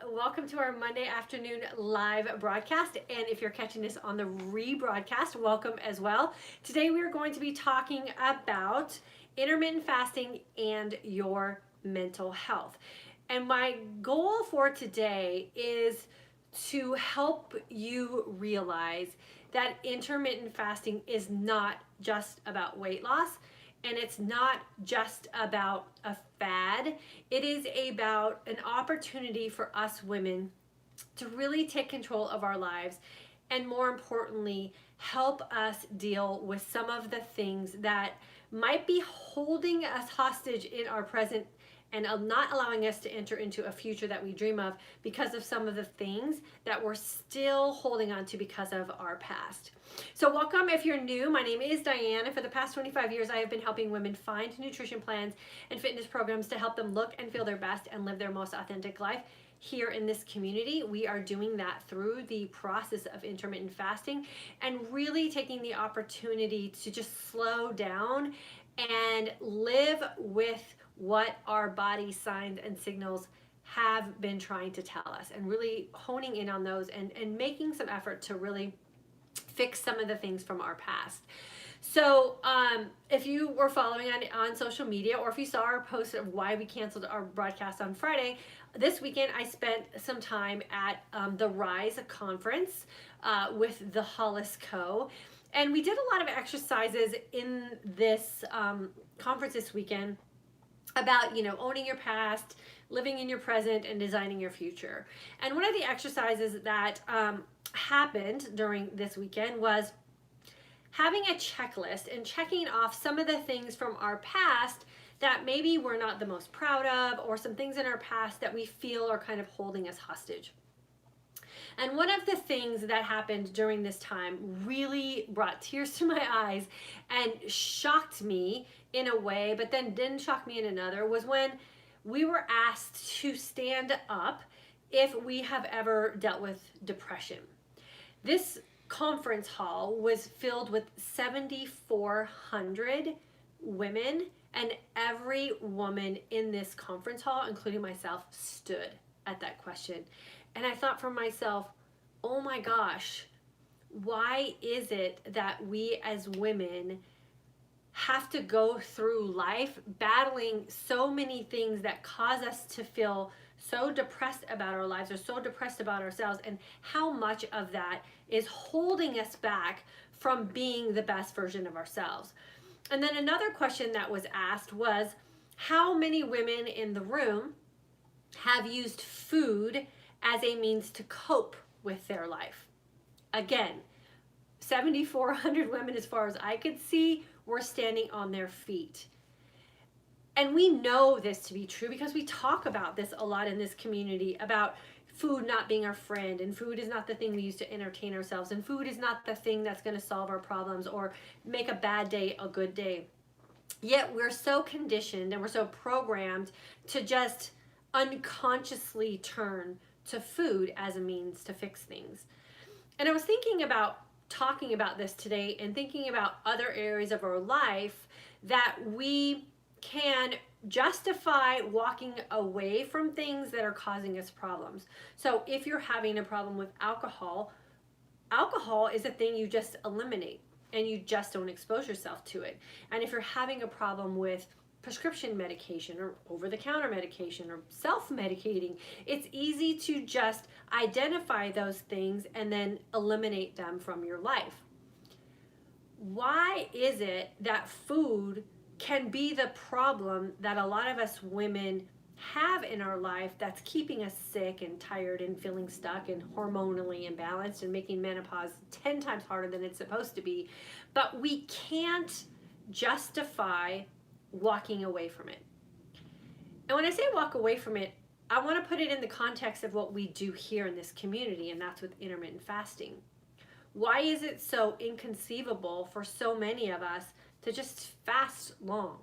Welcome to our Monday afternoon live broadcast. And if you're catching this on the rebroadcast, welcome as well. Today we are going to be talking about intermittent fasting and your mental health. And my goal for today is to help you realize that intermittent fasting is not just about weight loss. And it's not just about a fad. It is about an opportunity for us women to really take control of our lives and, more importantly, help us deal with some of the things that might be holding us hostage in our present and not allowing us to enter into a future that we dream of because of some of the things that we're still holding on to because of our past. So welcome if you're new. My name is Diane, and for the past 25 years I have been helping women find nutrition plans and fitness programs to help them look and feel their best and live their most authentic life. Here in this community, we are doing that through the process of intermittent fasting and really taking the opportunity to just slow down and live with what our body signs and signals have been trying to tell us, and really honing in on those and making some effort to really fix some of the things from our past. So if you were following on social media, or if you saw our post of why we canceled our broadcast on Friday, this weekend I spent some time at the Rise conference with the Hollis Co. And we did a lot of exercises in this conference this weekend about, owning your past, living in your present, and designing your future. And one of the exercises that happened during this weekend was having a checklist and checking off some of the things from our past that maybe we're not the most proud of, or some things in our past that we feel are kind of holding us hostage. And one of the things that happened during this time really brought tears to my eyes and shocked me in a way, but then didn't shock me in another, was when we were asked to stand up if we have ever dealt with depression. This conference hall was filled with 7,400 women, and every woman in this conference hall, including myself, stood at that question. And I thought for myself, oh my gosh, why is it that we as women have to go through life battling so many things that cause us to feel so depressed about our lives or so depressed about ourselves, and how much of that is holding us back from being the best version of ourselves? And then another question that was asked was, how many women in the room have used food as a means to cope with their life? Again, 7,400 women, as far as I could see, were standing on their feet. And we know this to be true because we talk about this a lot in this community, about food not being our friend, and food is not the thing we use to entertain ourselves, and food is not the thing that's going to solve our problems or make a bad day a good day. Yet we're so conditioned and we're so programmed to just unconsciously turn to food as a means to fix things. And I was thinking about talking about this today and thinking about other areas of our life that we can justify walking away from things that are causing us problems. So if you're having a problem with alcohol, alcohol is a thing you just eliminate and you just don't expose yourself to it. And if you're having a problem with prescription medication or over-the-counter medication or self-medicating, it's easy to just identify those things and then eliminate them from your life. Why is it that food can be the problem that a lot of us women have in our life that's keeping us sick and tired and feeling stuck and hormonally imbalanced and making menopause 10 times harder than it's supposed to be, but we can't justify walking away from it? And when I say walk away from it, I want to put it in the context of what we do here in this community, and that's with intermittent fasting. Why is it so inconceivable for so many of us to just fast long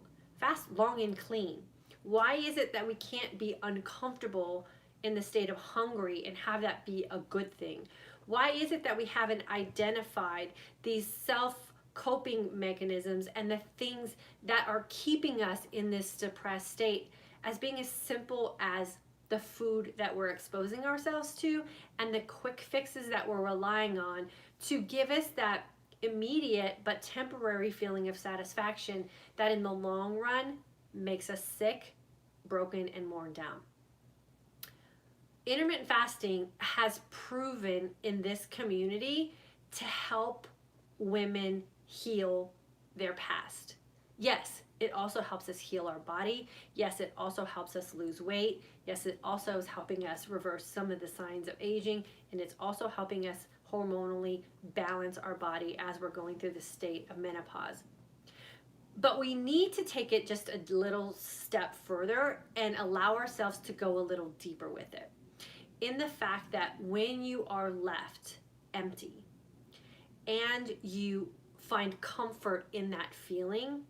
and clean? Why is it that we can't be uncomfortable in the state of hungry and have that be a good thing? Why is it that we haven't identified these self-coping mechanisms and the things that are keeping us in this depressed state as being as simple as the food that we're exposing ourselves to and the quick fixes that we're relying on to give us that immediate but temporary feeling of satisfaction that in the long run makes us sick, broken, and worn down. Intermittent fasting has proven in this community to help women heal their past. Yes, it also helps us heal our body. Yes, it also helps us lose weight. Yes, it also is helping us reverse some of the signs of aging, and it's also helping us hormonally balance our body as we're going through the state of menopause. But we need to take it just a little step further and allow ourselves to go a little deeper with it. In the fact that when you are left empty and you find comfort in that feeling,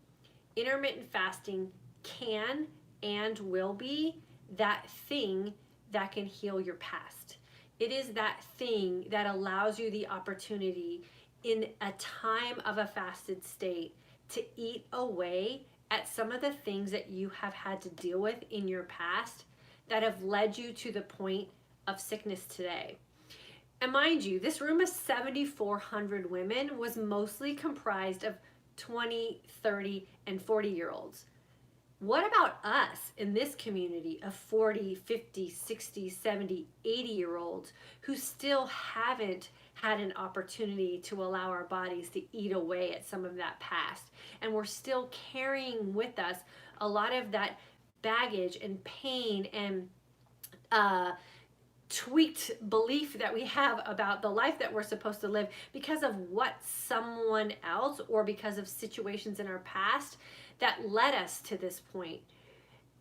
intermittent fasting can and will be that thing that can heal your past. It is that thing that allows you the opportunity in a time of a fasted state to eat away at some of the things that you have had to deal with in your past that have led you to the point of sickness today. And mind you, this room of 7,400 women was mostly comprised of 20, 30, and 40-year-olds. What about us in this community of 40, 50, 60, 70, 80-year-olds who still haven't had an opportunity to allow our bodies to eat away at some of that past? And we're still carrying with us a lot of that baggage and pain and tweaked belief that we have about the life that we're supposed to live because of what someone else or because of situations in our past that led us to this point.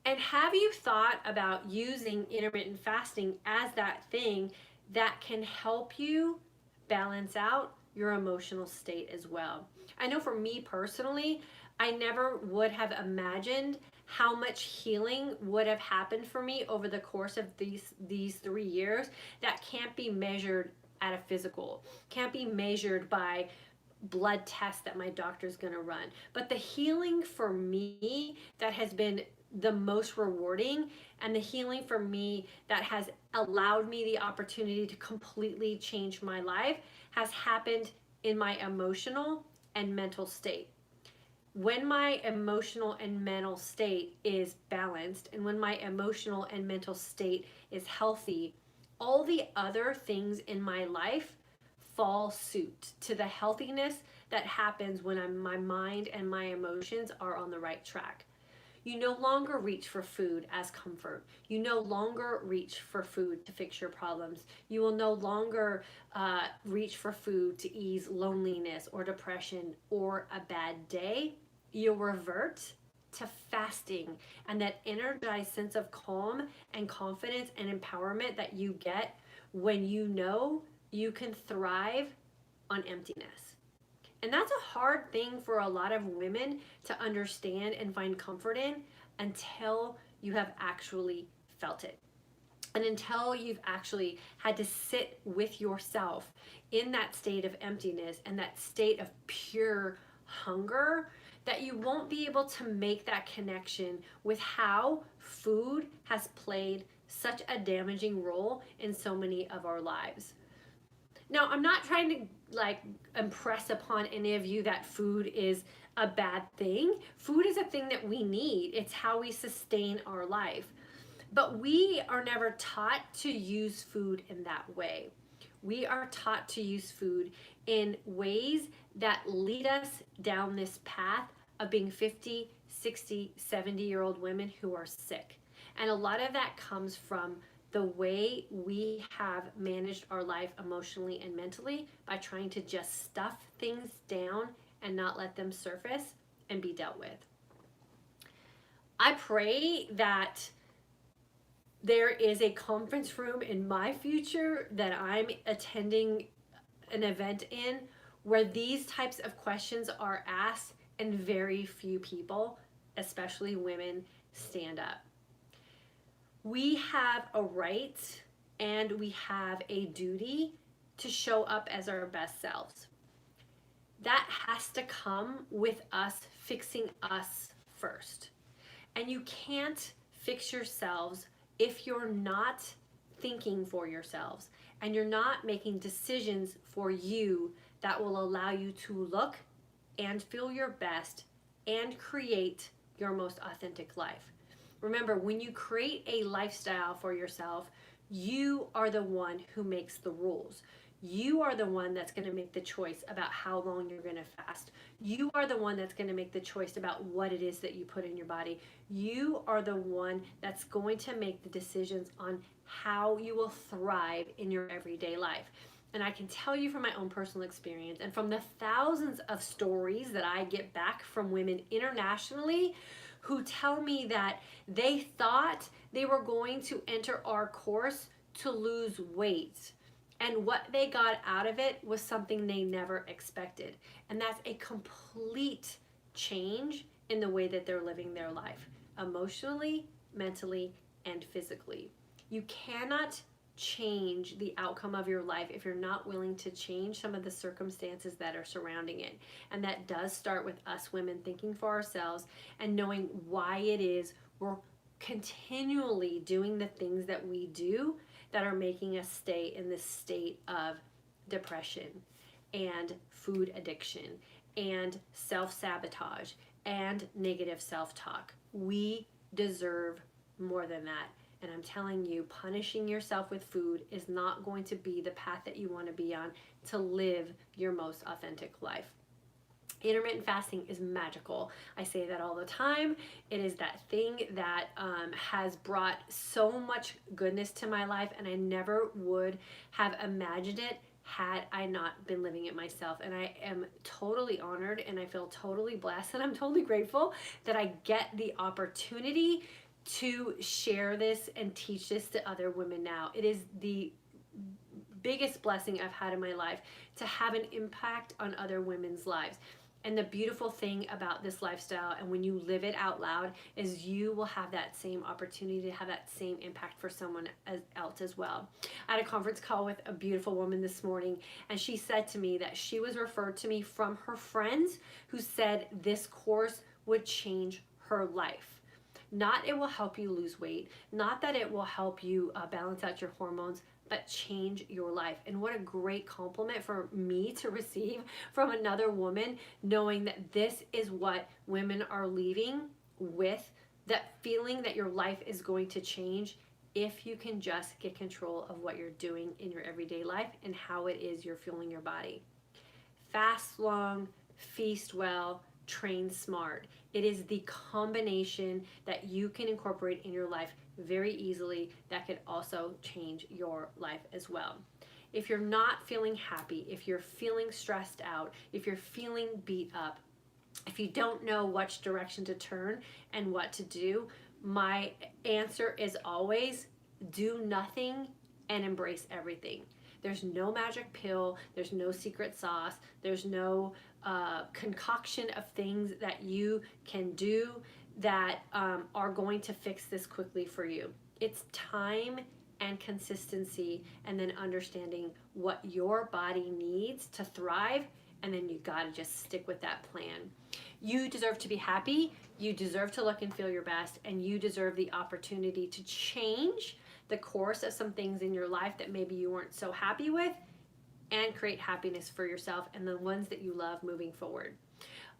And have you thought about using intermittent fasting as that thing that can help you balance out your emotional state as well? I know for me personally, I never would have imagined how much healing would have happened for me over the course of these 3 years that can't be measured at a physical, can't be measured by blood tests that my doctor's going to run. But the healing for me that has been the most rewarding, and the healing for me that has allowed me the opportunity to completely change my life, has happened in my emotional and mental state. When my emotional and mental state is balanced, and when my emotional and mental state is healthy, all the other things in my life fall suit to the healthiness that happens when my mind and my emotions are on the right track. You no longer reach for food as comfort. You no longer reach for food to fix your problems. You will no longer reach for food to ease loneliness or depression or a bad day. You'll revert to fasting and that energized sense of calm and confidence and empowerment that you get when you know you can thrive on emptiness. And that's a hard thing for a lot of women to understand and find comfort in until you have actually felt it. And until you've actually had to sit with yourself in that state of emptiness and that state of pure hunger, that you won't be able to make that connection with how food has played such a damaging role in so many of our lives. Now, I'm not trying to impress upon any of you that food is a bad thing. Food is a thing that we need. It's how we sustain our life. But we are never taught to use food in that way. We are taught to use food in ways that lead us down this path of being 50, 60, 70-year-old women who are sick. And a lot of that comes from the way we have managed our life emotionally and mentally by trying to just stuff things down and not let them surface and be dealt with. I pray that there is a conference room in my future that I'm attending an event in where these types of questions are asked and very few people, especially women, stand up. We have a right and we have a duty to show up as our best selves. That has to come with us fixing us first. And you can't fix yourselves if you're not thinking for yourselves and you're not making decisions for you that will allow you to look and feel your best and create your most authentic life. Remember, when you create a lifestyle for yourself, you are the one who makes the rules. You are the one that's going to make the choice about how long you're going to fast. You are the one that's going to make the choice about what it is that you put in your body. You are the one that's going to make the decisions on how you will thrive in your everyday life. And I can tell you from my own personal experience and from the thousands of stories that I get back from women internationally who tell me that they thought they were going to enter our course to lose weight. And what they got out of it was something they never expected. And that's a complete change in the way that they're living their life, emotionally, mentally, and physically. You cannot change the outcome of your life if you're not willing to change some of the circumstances that are surrounding it. And that does start with us women thinking for ourselves and knowing why it is we're continually doing the things that we do that are making us stay in this state of depression and food addiction and self-sabotage and negative self-talk. We deserve more than that. And I'm telling you, punishing yourself with food is not going to be the path that you want to be on to live your most authentic life. Intermittent fasting is magical. I say that all the time. It is that thing that has brought so much goodness to my life, and I never would have imagined it had I not been living it myself. And I am totally honored and I feel totally blessed and I'm totally grateful that I get the opportunity to share this and teach this to other women now. It is the biggest blessing I've had in my life to have an impact on other women's lives. And the beautiful thing about this lifestyle, and when you live it out loud, is you will have that same opportunity to have that same impact for someone else as well. I had a conference call with a beautiful woman this morning, and she said to me that she was referred to me from her friends who said this course would change her life. Not it will help you lose weight, not that it will help you balance out your hormones, but change your life. And what a great compliment for me to receive from another woman, knowing that this is what women are leaving with, that feeling that your life is going to change if you can just get control of what you're doing in your everyday life and how it is you're fueling your body. Fast long, feast well, train smart. It is the combination that you can incorporate in your life very easily that could also change your life as well. If you're not feeling happy, if you're feeling stressed out, if you're feeling beat up, if you don't know which direction to turn and what to do, my answer is always do nothing and embrace everything. There's no magic pill, there's no secret sauce, there's no concoction of things that you can do that are going to fix this quickly for you. It's time and consistency, and then understanding what your body needs to thrive, and then you gotta just stick with that plan. You deserve to be happy, you deserve to look and feel your best, and you deserve the opportunity to change the course of some things in your life that maybe you weren't so happy with, and create happiness for yourself and the ones that you love moving forward.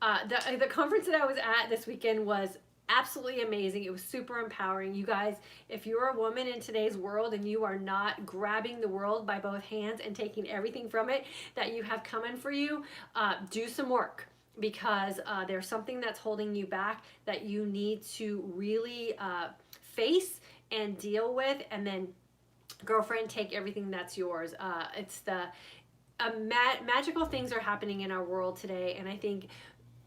The conference that I was at this weekend was absolutely amazing. It was super empowering. You guys, if you're a woman in today's world and you are not grabbing the world by both hands and taking everything from it that you have coming for you, do some work, because there's something that's holding you back that you need to really face and deal with, and then girlfriend, take everything that's yours. It's the magical things are happening in our world today, and I think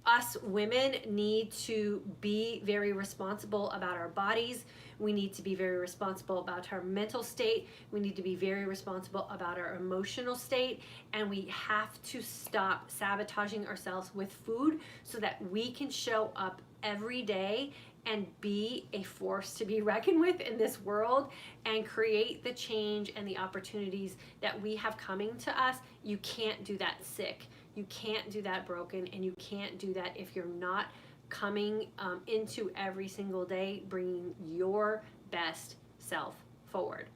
us women need to be very responsible about our bodies. We need to be very responsible about our mental state. We need to be very responsible about our emotional state, and we have to stop sabotaging ourselves with food so that we can show up every day and be a force to be reckoned with in this world and create the change and the opportunities that we have coming to us. You can't do that sick. You can't do that broken, and you can't do that if you're not coming into every single day bringing your best self forward.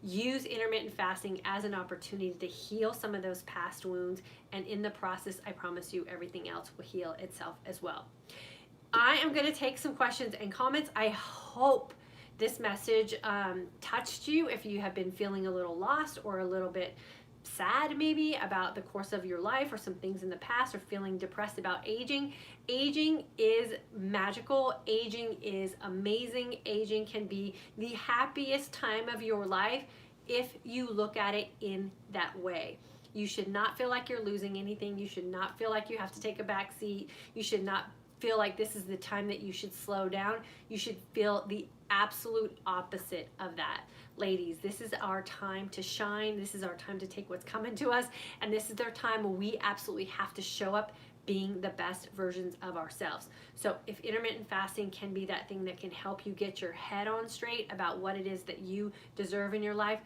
Use intermittent fasting as an opportunity to heal some of those past wounds, and in the process, I promise you, everything else will heal itself as well. I am going to take some questions and comments. I hope this message touched you if you have been feeling a little lost or a little bit sad maybe about the course of your life or some things in the past, or feeling depressed about aging. Aging is magical. Aging is amazing. Aging can be the happiest time of your life if you look at it in that way. You should not feel like you're losing anything. You should not feel like you have to take a back seat. You should not feel like this is the time that you should slow down. You should feel the absolute opposite of that. Ladies, this is our time to shine. This is our time to take what's coming to us. And this is their time when we absolutely have to show up being the best versions of ourselves. So if intermittent fasting can be that thing that can help you get your head on straight about what it is that you deserve in your life,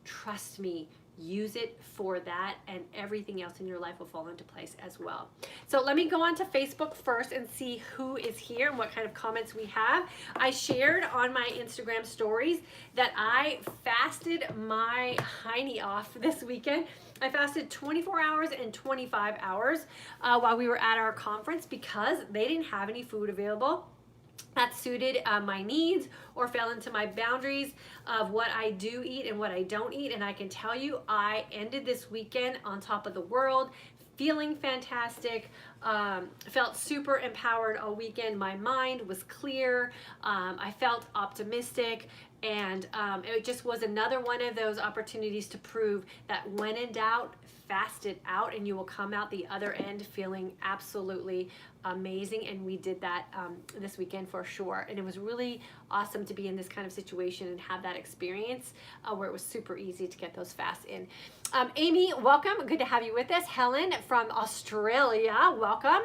trust me, use it for that, and everything else in your life will fall into place as well. So let me go on to Facebook first and see who is here and what kind of comments we have. I shared on my Instagram stories that I fasted my hiney off this weekend. I fasted 24 hours and 25 hours while we were at our conference because they didn't have any food available that suited my needs or fell into my boundaries of what I do eat and what I don't eat. And I can tell you, I ended this weekend on top of the world, feeling fantastic, felt super empowered all weekend. My mind was clear. I felt optimistic. And it just was another one of those opportunities to prove that when in doubt, fast it out and you will come out the other end feeling absolutely amazing. And we did that this weekend for sure. And it was really awesome to be in this kind of situation and have that experience where it was super easy to get those fasts in. Amy, welcome. Good to have you with us. Helen from Australia, welcome.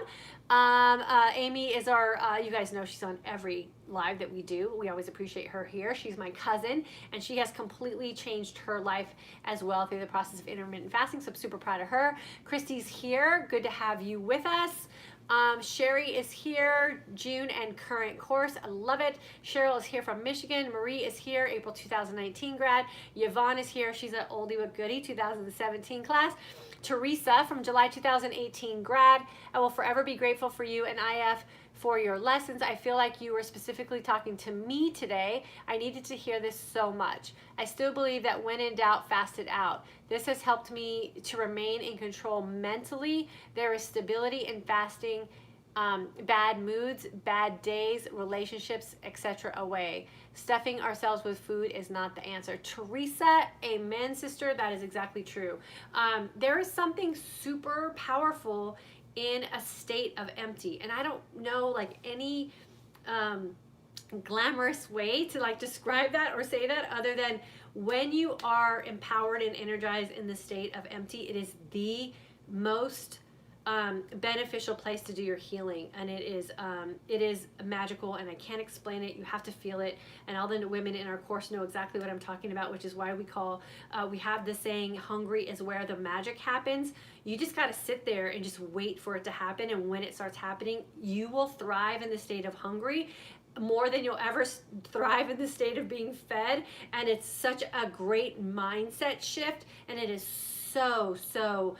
Amy is our, you guys know she's on every live that we do. We always appreciate her here. She's my cousin, and she has completely changed her life as well through the process of intermittent fasting, so I'm super proud of her. Christy's here. Good to have you with us. Sherry is here, June and current course. I love it. Cheryl is here from Michigan. Marie is here, April 2019 grad. Yvonne is here. She's an oldie but goodie, 2017 class. Teresa from July 2018 grad. I will forever be grateful for you and IF for your lessons. I feel like you were specifically talking to me today. I needed to hear this so much. I still believe that when in doubt, fast it out. This has helped me to remain in control mentally. There is stability in fasting, bad moods, bad days, relationships, etc. away. Stuffing ourselves with food is not the answer. Teresa, amen, sister. That is exactly true. There is something super powerful in a state of empty, and I don't know like any glamorous way to like describe that or say that other than when you are empowered and energized in the state of empty, it is the most beneficial place to do your healing, and it is magical, and I can't explain it. You have to feel it, and all the women in our course know exactly what I'm talking about, which is why we have the saying, hungry is where the magic happens. You just got to sit there and just wait for it to happen, and when it starts happening, you will thrive in the state of hungry more than you'll ever thrive in the state of being fed. And it's such a great mindset shift, and it is so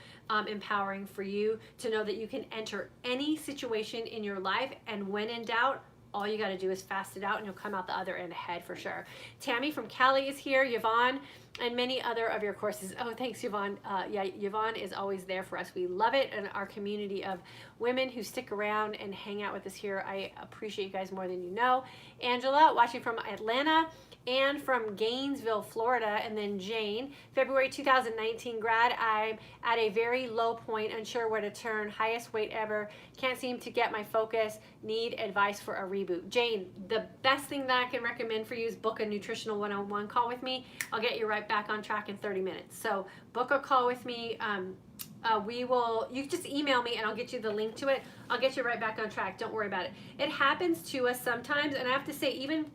empowering for you to know that you can enter any situation in your life, and when in doubt, all you got to do is fast it out and you'll come out the other end ahead for sure. Tammy from Cali is here, Yvonne, and many other of your courses. Oh, thanks, Yvonne. Yeah, Yvonne is always there for us. We love it, and our community of women who stick around and hang out with us here. I appreciate you guys more than you know. Angela, watching from Atlanta. Ann from Gainesville, Florida, and then Jane, February 2019 grad. I'm at a very low point, unsure where to turn, highest weight ever, can't seem to get my focus, need advice for a reboot. Jane, the best thing that I can recommend for you is book a nutritional one-on-one call with me. I'll get you right back on track in 30 minutes. So book a call with me. You just email me and I'll get you the link to it. I'll get you right back on track. Don't worry about it. It happens to us sometimes, and I have to say, even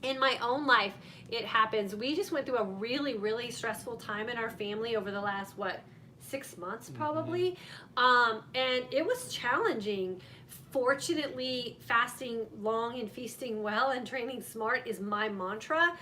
in my own life, it happens. We just went through a really stressful time in our family over the last, 6 months probably. And it was challenging. Fortunately, fasting long and feasting well and training smart is my mantra.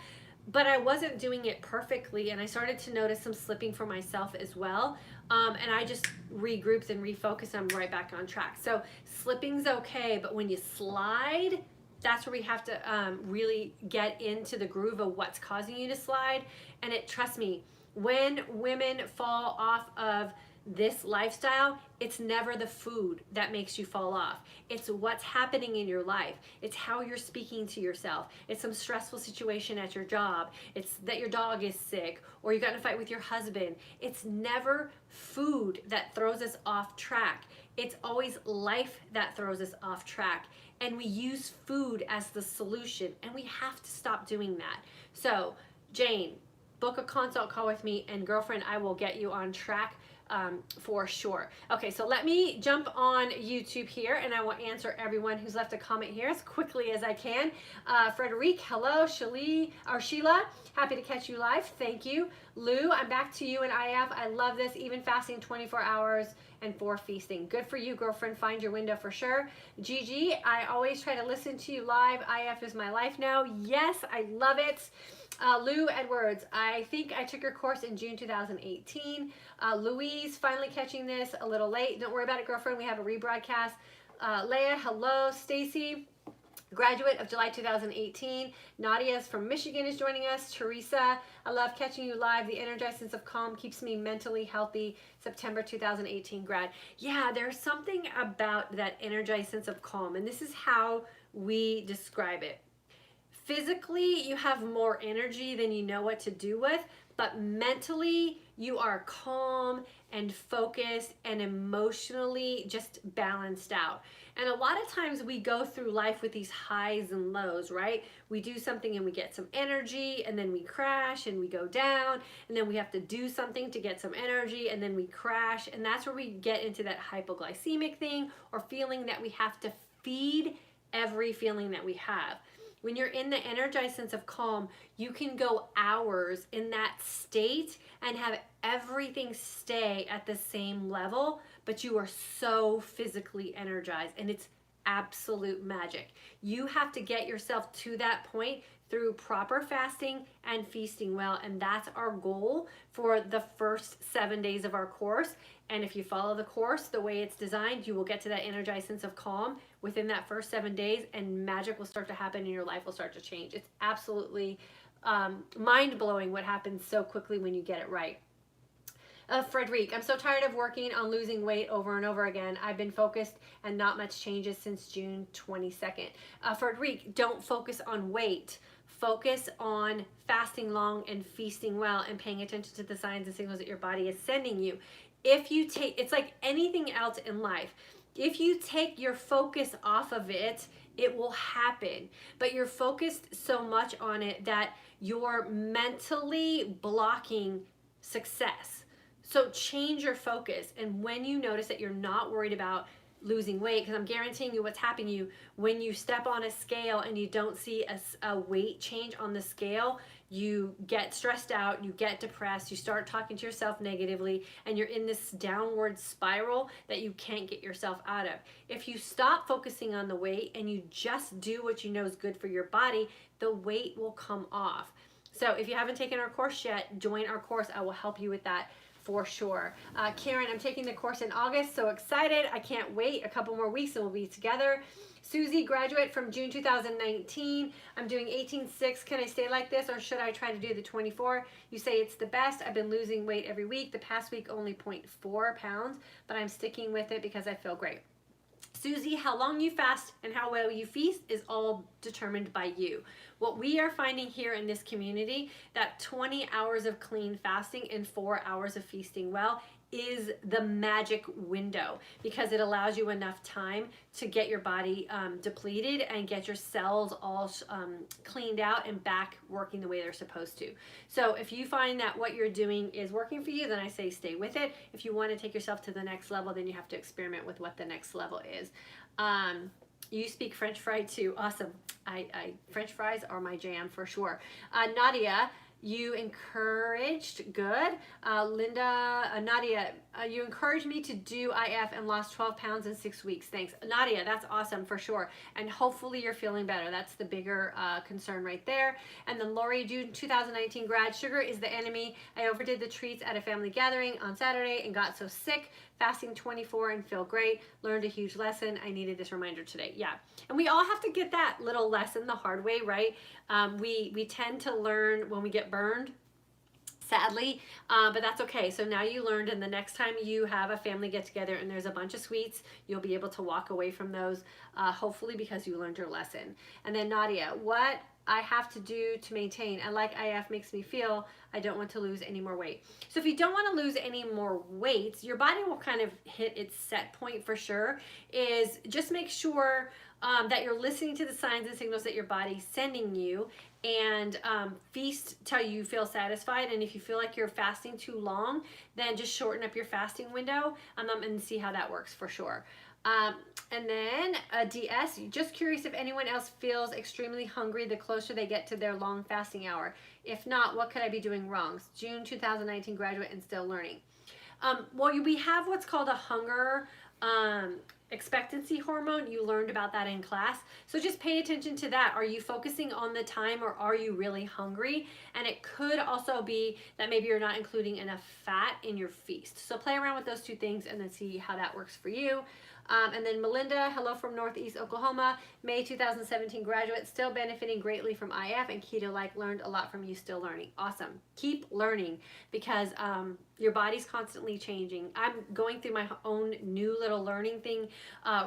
but I wasn't doing it perfectly, and I started to notice some slipping for myself as well. And I just regrouped and refocused. I'm right back on track. So slipping's okay, but when you slide, that's where we have to really get into the groove of what's causing you to slide. And trust me, when women fall off of this lifestyle, it's never the food that makes you fall off. It's what's happening in your life. It's how you're speaking to yourself. It's some stressful situation at your job. It's that your dog is sick, or you got in a fight with your husband. It's never food that throws us off track. It's always life that throws us off track. And we use food as the solution, and we have to stop doing that. So, Jane, book a consult call with me, and girlfriend, I will get you on track for sure. Okay, so let me jump on YouTube here, and I will answer everyone who's left a comment here as quickly as I can. Frederique, hello. Sheila, happy to catch you live. Thank you. Lou, I'm back to you in IF. I love this. Even fasting 24 hours and 4 feasting. Good for you, girlfriend. Find your window for sure. Gigi, I always try to listen to you live. IF is my life now. Yes, I love it. Lou Edwards, I think I took your course in June 2018. Louise, finally catching this a little late. Don't worry about it, girlfriend. We have a rebroadcast. Leah, hello. Stacy, graduate of July 2018. Nadia's from Michigan is joining us. Teresa, I love catching you live. The energized sense of calm keeps me mentally healthy. September 2018 grad. Yeah, there's something about that energized sense of calm, and this is how we describe it. Physically, you have more energy than you know what to do with, but mentally, you are calm and focused and emotionally just balanced out. And a lot of times we go through life with these highs and lows, right? We do something and we get some energy, and then we crash and we go down, and then we have to do something to get some energy, and then we crash. And that's where we get into that hypoglycemic thing, or feeling that we have to feed every feeling that we have. When you're in the energized sense of calm, you can go hours in that state and have everything stay at the same level, but you are so physically energized, and it's absolute magic. You have to get yourself to that point through proper fasting and feasting well, and that's our goal for the first 7 days of our course. And if you follow the course the way it's designed, you will get to that energized sense of calm within that first 7 days, and magic will start to happen and your life will start to change. It's absolutely mind-blowing what happens so quickly when you get it right. Frederique, I'm so tired of working on losing weight over and over again. I've been focused and not much changes since June 22nd. Frederique, don't focus on weight. Focus on fasting long and feasting well and paying attention to the signs and signals that your body is sending you. If you take, it's like anything else in life. If you take your focus off of it, it will happen. But you're focused so much on it that you're mentally blocking success. So change your focus. And when you notice that you're not worried about losing weight, because I'm guaranteeing you what's happening to you when you step on a scale and you don't see a weight change on the scale, you get stressed out, you get depressed, you start talking to yourself negatively, and you're in this downward spiral that you can't get yourself out of. If you stop focusing on the weight and you just do what you know is good for your body, the weight will come off. So if you haven't taken our course yet, join our course. I will help you with that for sure. Karen, I'm taking the course in August. So excited. I can't wait. A couple more weeks and we'll be together. Susie, graduate from June 2019. I'm doing 18.6. Can I stay like this, or should I try to do the 24? You say it's the best. I've been losing weight every week. The past week only 0.4 pounds, but I'm sticking with it because I feel great. Susie, how long you fast and how well you feast is all determined by you. What we are finding here in this community, that 20 hours of clean fasting and 4 hours of feasting well is the magic window, because it allows you enough time to get your body depleted and get your cells all cleaned out and back working the way they're supposed to. So if you find that what you're doing is working for you, then I say stay with it. If you want to take yourself to the next level, then you have to experiment with what the next level is. You speak French fry too. Awesome. French fries are my jam for sure. Nadia, You encouraged, good. Nadia, you encouraged me to do IF and lost 12 pounds in 6 weeks. Thanks. Nadia, that's awesome for sure. And hopefully you're feeling better. That's the bigger concern right there. And then Lori, June 2019 grad, sugar is the enemy. I overdid the treats at a family gathering on Saturday and got so sick. Fasting 24 and feel great. Learned a huge lesson. I needed this reminder today. Yeah. And we all have to get that little lesson the hard way, right? We tend to learn when we get burned, sadly, but that's okay. So now you learned, and the next time you have a family get together and there's a bunch of sweets, you'll be able to walk away from those, hopefully because you learned your lesson. And then Nadia, what I have to do to maintain. I like IF makes me feel I don't want to lose any more weight. So if you don't want to lose any more weight, your body will kind of hit its set point for sure. Is just make sure that you're listening to the signs and signals that your body's sending you, and feast till you feel satisfied. And if you feel like you're fasting too long, then just shorten up your fasting window and see how that works for sure. And then DS, just curious if anyone else feels extremely hungry the closer they get to their long fasting hour. If not, what could I be doing wrong? June 2019 graduate and still learning. Well, we have what's called a hunger expectancy hormone. You learned about that in class. So just pay attention to that. Are you focusing on the time, or are you really hungry? And it could also be that maybe you're not including enough fat in your feast. So play around with those two things and then see how that works for you. And then Melinda, hello from Northeast Oklahoma, May 2017 graduate, still benefiting greatly from IF and keto, like learned a lot from you, still learning. Awesome. Keep learning, because your body's constantly changing. I'm going through my own new little learning thing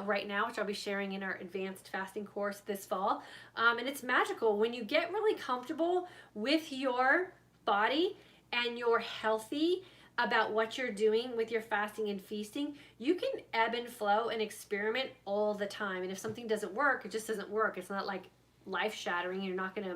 right now, which I'll be sharing in our advanced fasting course this fall. And it's magical when you get really comfortable with your body and you're healthy about what you're doing with your fasting and feasting. You can ebb and flow and experiment all the time. And if something doesn't work, it just doesn't work. It's not like life shattering. You're not going to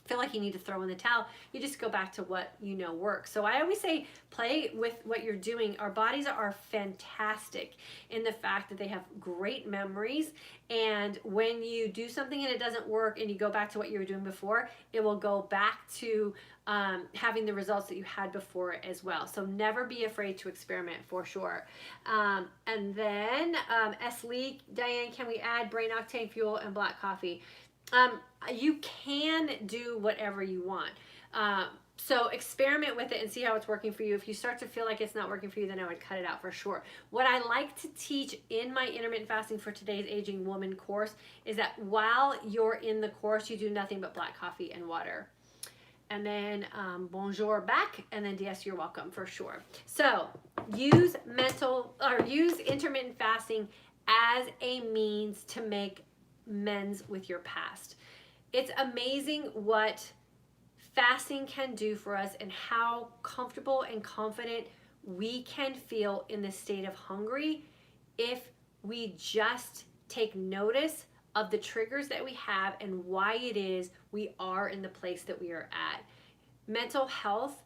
feel like you need to throw in the towel. You just go back to what you know works. So I always say play with what you're doing. Our bodies are fantastic in the fact that they have great memories, and when you do something and it doesn't work and you go back to what you were doing before, it will go back to having the results that you had before as well. So never be afraid to experiment, for sure. And then S. Lee, Diane, can we add brain octane fuel and black coffee? You can do whatever you want. So experiment with it and see how it's working for you. If you start to feel like it's not working for you, then I would cut it out for sure. What I like to teach in my intermittent fasting for today's aging woman course is that while you're in the course, you do nothing but black coffee and water. And then bonjour back, and then yes, you're welcome for sure. So use intermittent fasting as a means to make amends with your past. It's amazing what fasting can do for us and how comfortable and confident we can feel in the state of hungry if we just take notice of the triggers that we have and why it is we are in the place that we are at. Mental health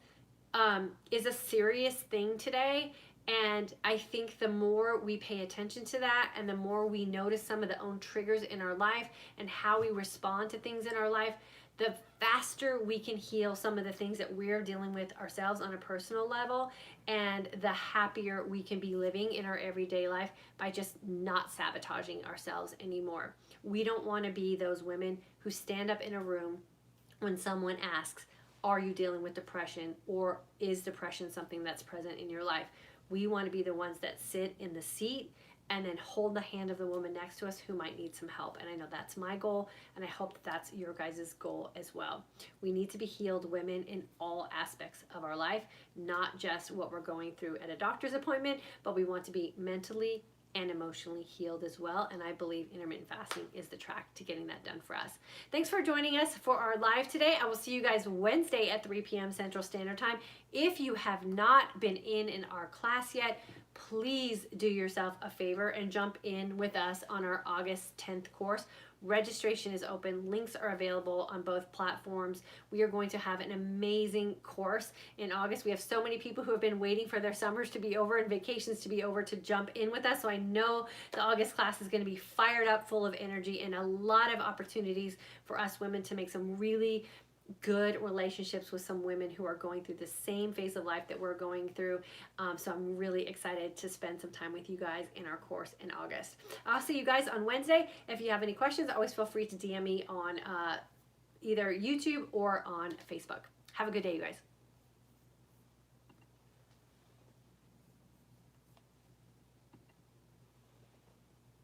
is a serious thing today, and I think the more we pay attention to that and the more we notice some of the own triggers in our life and how we respond to things in our life, the faster we can heal some of the things that we're dealing with ourselves on a personal level, and the happier we can be living in our everyday life by just not sabotaging ourselves anymore. We don't want to be those women who stand up in a room when someone asks, are you dealing with depression, or is depression something that's present in your life? We want to be the ones that sit in the seat and then hold the hand of the woman next to us who might need some help. And I know that's my goal, and I hope that's your guys' goal as well. We need to be healed women in all aspects of our life, not just what we're going through at a doctor's appointment, but we want to be mentally and emotionally healed as well. And I believe intermittent fasting is the track to getting that done for us. Thanks for joining us for our live today. I will see you guys Wednesday at 3 p.m. Central Standard Time. If you have not been in our class yet, please do yourself a favor and jump in with us on our August 10th course. Registration is open. Links are available on both platforms. We are going to have an amazing course in August. We have so many people who have been waiting for their summers to be over and vacations to be over to jump in with us. So I know the August class is going to be fired up, full of energy, and a lot of opportunities for us women to make some really good relationships with some women who are going through the same phase of life that we're going through. So I'm really excited to spend some time with you guys in our course in August. I'll see you guys on Wednesday. If you have any questions, always feel free to DM me on either YouTube or on Facebook. Have a good day, you guys.